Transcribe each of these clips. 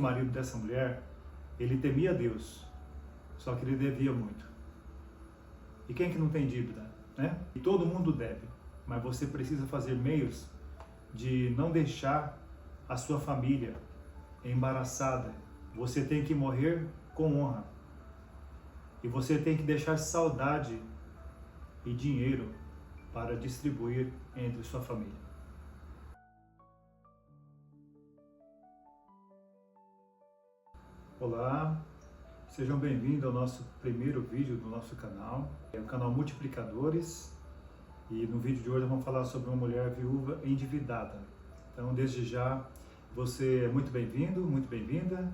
O marido dessa mulher, ele temia Deus, só que ele devia muito. E quem que não tem dívida, né? E todo mundo deve, mas você precisa fazer meios de não deixar a sua família embaraçada. Você tem que morrer com honra. E você tem que deixar saudade e dinheiro para distribuir entre sua família. Olá, sejam bem-vindos ao nosso primeiro vídeo do nosso canal. É o canal Multiplicadores. E no vídeo de hoje vamos falar sobre uma mulher viúva endividada. Então, desde já, você é muito bem-vindo, muito bem-vinda.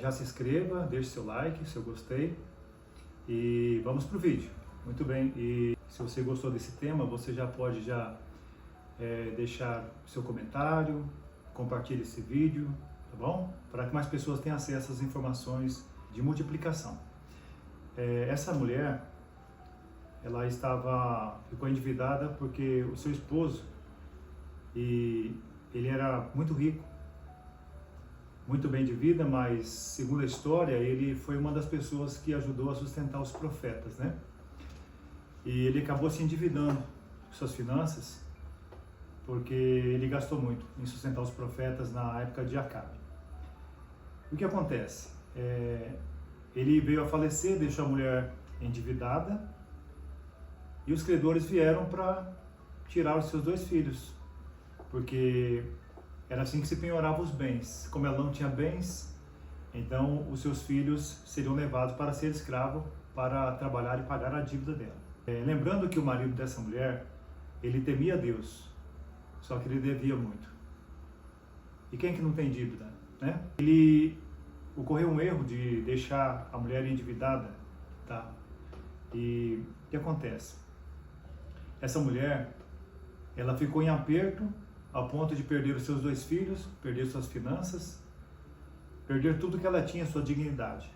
Já se inscreva, deixe seu like, seu gostei. E vamos para o vídeo. Muito bem, e se você gostou desse tema, você já pode deixar seu comentário, compartilhe esse vídeo, tá bom? Para que mais pessoas tenham acesso às informações de multiplicação. Essa mulher, ela ficou endividada porque o seu esposo, ele era muito rico, muito bem de vida, mas segundo a história, ele foi uma das pessoas que ajudou a sustentar os profetas, né? E ele acabou se endividando com suas finanças, porque ele gastou muito em sustentar os profetas na época de Acabe. O que acontece? Ele veio a falecer, deixou a mulher endividada, e os credores vieram para tirar os seus 2 filhos, porque era assim que se penhorava os bens. Como ela não tinha bens, então os seus filhos seriam levados para ser escravo, para trabalhar e pagar a dívida dela. Lembrando que o marido dessa mulher, ele temia Deus, só que ele devia muito. E quem que não tem dívida, né? Ocorreu um erro de deixar a mulher endividada, tá? E o que acontece? Essa mulher, ela ficou em aperto ao ponto de perder os seus 2 filhos, perder suas finanças, perder tudo que ela tinha, sua dignidade.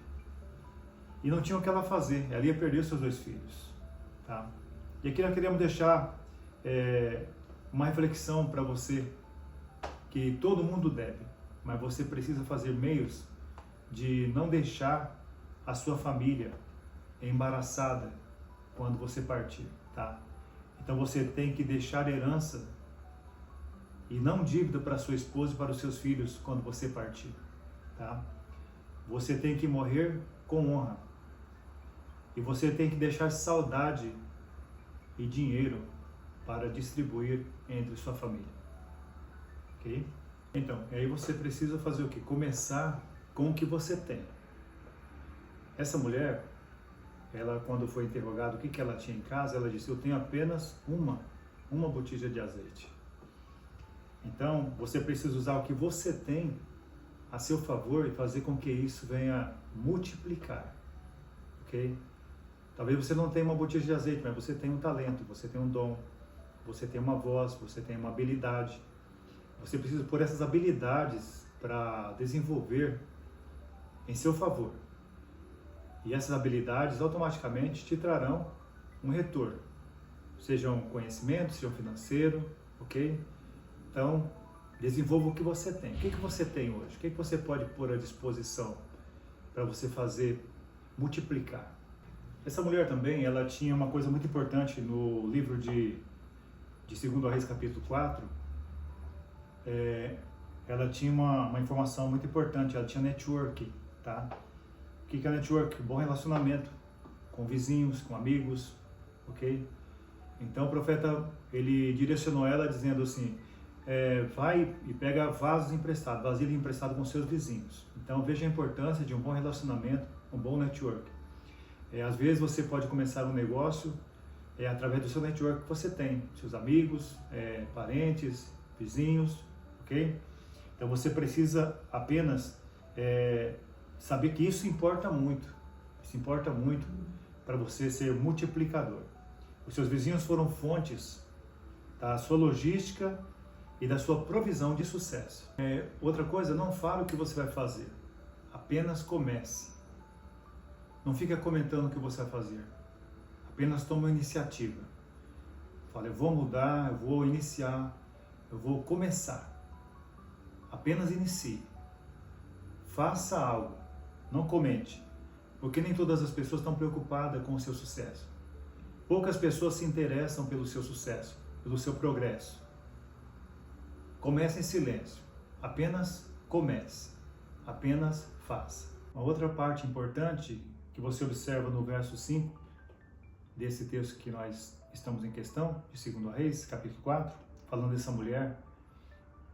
E não tinha o que ela fazer, ela ia perder os seus 2 filhos. Tá? E aqui nós queremos deixar uma reflexão para você, que todo mundo deve, mas você precisa fazer meios de não deixar a sua família embaraçada quando você partir, tá? Então você tem que deixar herança e não dívida para sua esposa e para os seus filhos quando você partir, tá? Você tem que morrer com honra. E você tem que deixar saudade e dinheiro para distribuir entre sua família. Ok? Então, aí você precisa fazer o quê? Começar com o que você tem. Essa mulher, ela quando foi interrogada o que ela tinha em casa, ela disse: eu tenho apenas uma botija de azeite. Então, você precisa usar o que você tem a seu favor e fazer com que isso venha multiplicar. Ok? Talvez você não tenha uma botija de azeite, mas você tem um talento, você tem um dom, você tem uma voz, você tem uma habilidade. Você precisa pôr essas habilidades para desenvolver em seu favor. E essas habilidades automaticamente te trarão um retorno. Seja um conhecimento, seja um financeiro, ok? Então, desenvolva o que você tem. O que você tem hoje? O que você pode pôr à disposição para você fazer multiplicar? Essa mulher também, ela tinha uma coisa muito importante no livro de 2 Reis, capítulo 4. Ela tinha uma informação muito importante, ela tinha network, tá? O que é network? Bom relacionamento com vizinhos, com amigos, ok? Então o profeta, ele direcionou ela dizendo assim: vai e pega vasos emprestados, vasilha emprestada com seus vizinhos. Então veja a importância de um bom relacionamento, um bom network. Às vezes você pode começar um negócio através do seu network que você tem, seus amigos, parentes, vizinhos, ok? Então você precisa apenas saber que isso importa muito para você ser multiplicador. Os seus vizinhos foram fontes da sua logística e da sua provisão de sucesso. Outra coisa, não fale o que você vai fazer, apenas comece. Não fica comentando o que você vai fazer, apenas toma uma iniciativa. Fala: eu vou mudar, eu vou iniciar, eu vou começar. Apenas inicie. faça algo, não comente, porque nem todas as pessoas estão preocupadas com o seu sucesso. Poucas pessoas se interessam pelo seu sucesso, pelo seu progresso. Comece em silêncio, apenas comece, apenas faça. Uma outra parte importante que você observa no verso 5 desse texto que nós estamos em questão, de 2 Reis, capítulo 4, falando dessa mulher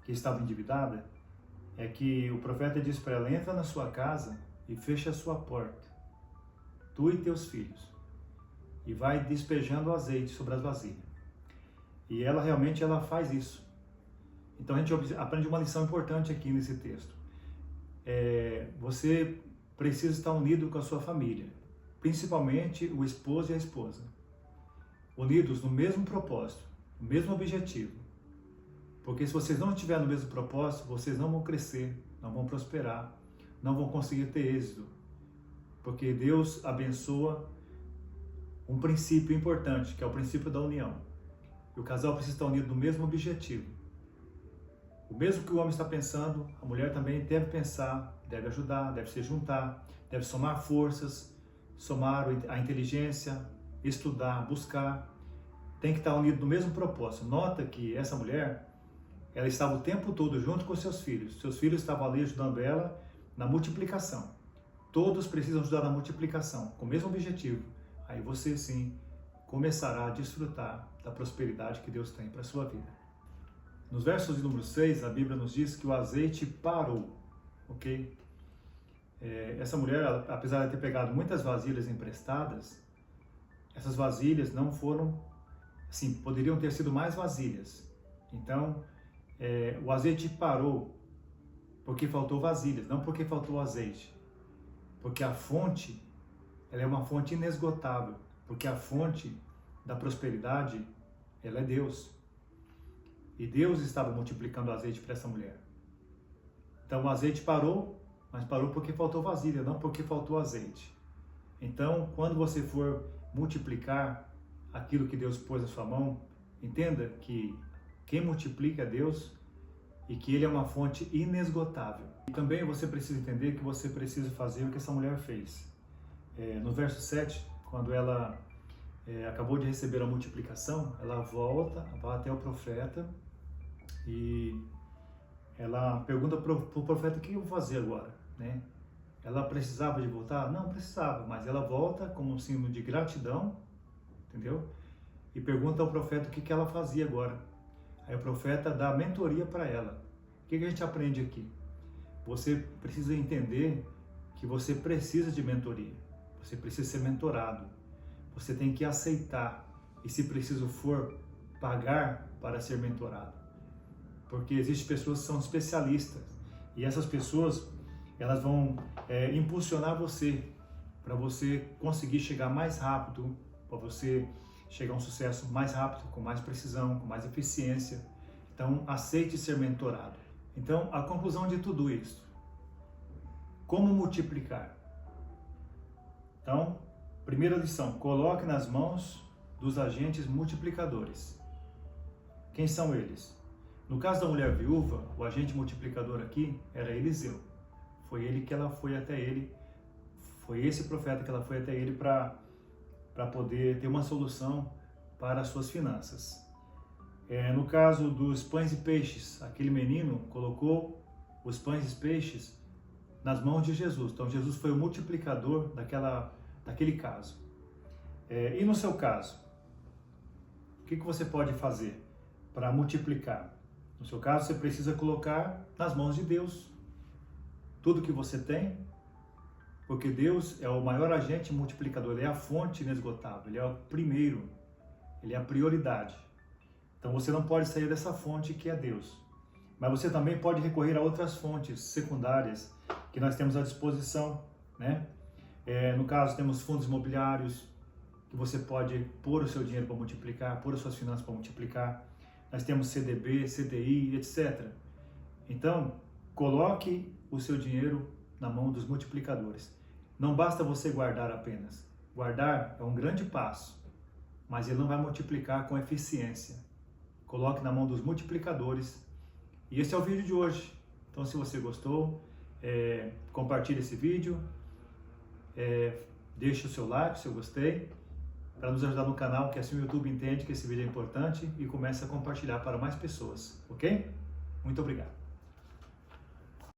que estava endividada, é que o profeta diz para ela: entra na sua casa e fecha a sua porta, tu e teus filhos, e vai despejando azeite sobre as vasilhas. E ela realmente faz isso. Então a gente aprende uma lição importante aqui nesse texto. Você precisa estar unido com a sua família, principalmente o esposo e a esposa, unidos no mesmo propósito, no mesmo objetivo. Porque se vocês não estiverem no mesmo propósito, vocês não vão crescer, não vão prosperar, não vão conseguir ter êxito. Porque Deus abençoa um princípio importante, que é o princípio da união. E o casal precisa estar unido no mesmo objetivo. O mesmo que o homem está pensando, a mulher também deve pensar, deve ajudar, deve se juntar, deve somar forças, somar a inteligência, estudar, buscar. Tem que estar unido no mesmo propósito. Nota que essa mulher, ela estava o tempo todo junto com seus filhos. Seus filhos estavam ali ajudando ela na multiplicação. Todos precisam ajudar na multiplicação, com o mesmo objetivo. Aí você sim começará a desfrutar da prosperidade que Deus tem para a sua vida. Nos versos de número 6, a Bíblia nos diz que o azeite parou, ok? Essa mulher, apesar de ter pegado muitas vasilhas emprestadas, essas vasilhas não foram, assim, poderiam ter sido mais vasilhas. Então, o azeite parou porque faltou vasilhas, não porque faltou azeite. Porque a fonte, ela é uma fonte inesgotável, porque a fonte da prosperidade, ela é Deus. E Deus estava multiplicando o azeite para essa mulher. Então o azeite parou, mas parou porque faltou vasilha, não porque faltou azeite. Então, quando você for multiplicar aquilo que Deus pôs na sua mão, entenda que quem multiplica é Deus e que Ele é uma fonte inesgotável. E também você precisa entender que você precisa fazer o que essa mulher fez. No verso 7, quando ela acabou de receber a multiplicação, ela volta, vai até o profeta e ela pergunta para o profeta: o que eu vou fazer agora? Né? Ela precisava de voltar? Não precisava, mas ela volta como um símbolo de gratidão, entendeu? E pergunta ao profeta o que ela fazia agora. Aí o profeta dá mentoria para ela. O que a gente aprende aqui? Você precisa entender que você precisa de mentoria. Você precisa ser mentorado. Você tem que aceitar e, se preciso for, pagar para ser mentorado. Porque existem pessoas que são especialistas e essas pessoas, elas vão impulsionar você para você conseguir chegar mais rápido, para você chegar a um sucesso mais rápido, com mais precisão, com mais eficiência. Então, aceite ser mentorado. Então, a conclusão de tudo isso: como multiplicar? Então, primeira lição: coloque nas mãos dos agentes multiplicadores. Quem são eles? No caso da mulher viúva, o agente multiplicador aqui era Eliseu. Foi ele que ela foi até ele, foi esse profeta que ela foi até ele para poder ter uma solução para as suas finanças. No caso dos pães e peixes, aquele menino colocou os pães e peixes nas mãos de Jesus. Então Jesus foi o multiplicador daquele caso. E no seu caso, o que você pode fazer para multiplicar? No seu caso, você precisa colocar nas mãos de Deus tudo que você tem, porque Deus é o maior agente multiplicador, Ele é a fonte inesgotável, Ele é o primeiro, Ele é a prioridade. Então você não pode sair dessa fonte que é Deus. Mas você também pode recorrer a outras fontes secundárias que nós temos à disposição, né? No caso, temos fundos imobiliários, que você pode pôr o seu dinheiro para multiplicar, pôr as suas finanças para multiplicar. Nós temos CDB, CDI, etc. Então, coloque o seu dinheiro na mão dos multiplicadores. Não basta você guardar apenas. Guardar é um grande passo, mas ele não vai multiplicar com eficiência. Coloque na mão dos multiplicadores. E esse é o vídeo de hoje. Então, se você gostou, Compartilhe esse vídeo, deixe o seu like se eu gostei, para nos ajudar no canal, que assim o YouTube entende que esse vídeo é importante e começa a compartilhar para mais pessoas, ok? Muito obrigado.